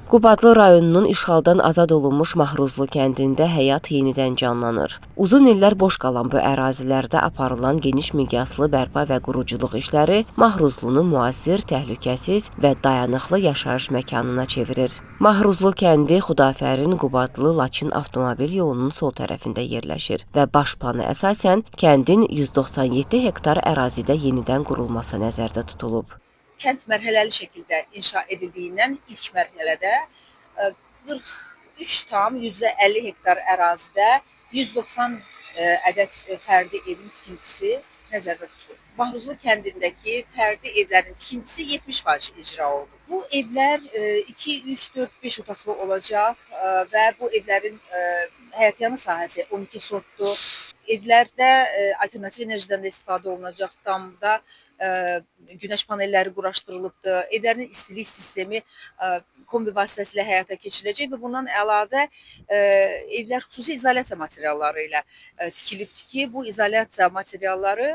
Qubadlı rayonunun işğaldan azad olunmuş Mahruzlu kəndində həyat yenidən canlanır. Uzun illər boş qalan bu ərazilərdə aparılan geniş miqyaslı bərpa və quruculuq işləri Mahruzlunu müasir, təhlükəsiz və dayanıqlı yaşayış məkanına çevirir. Mahruzlu kəndi Xudafərin Qubadlı-Laçın avtomobil yolunun sol tərəfində yerləşir və baş plana əsasən kəndin 197 hektar ərazidə yenidən qurulması nəzərdə tutulub. Kənd mərhələli şəkildə inşa edildiyindən ilk mərhələdə 43,50 hektar ərazidə 190 ədəd fərdi evin tikintisi nəzərdə tutulur. Mahruzlu kəndindəki fərdi evlərin tikintisi 70% icra olunur. Bu evlər 2, 3, 4, 5 otaqlı olacaq və bu evlərin həyətyanı sahəsi 12 sotdur. Evlərdə alternativ enerjidən də istifadə olunacaq. Damda günəş panelləri quraşdırılıbdır. Evlərin istilik sistemi kombi vasitəsilə həyata keçiriləcək və bundan əlavə evlər xüsusi izolyasiya materialları ilə tikilibdir ki, bu izolyasiya materialları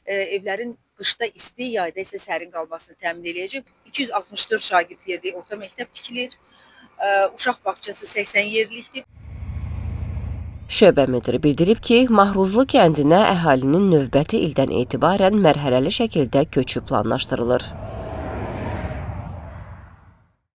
evlərin qışda isti, yayda isə sərin qalmasını təmin edəcək. 264 şagird yerli orta məktəb tikilir. Uşaq bağçası 80 yerlikdir. Şöbə müdiri bildirib ki, Mahruzlu kəndinə əhalinin növbəti ildən etibarən mərhələli şəkildə köçü planlaşdırılır.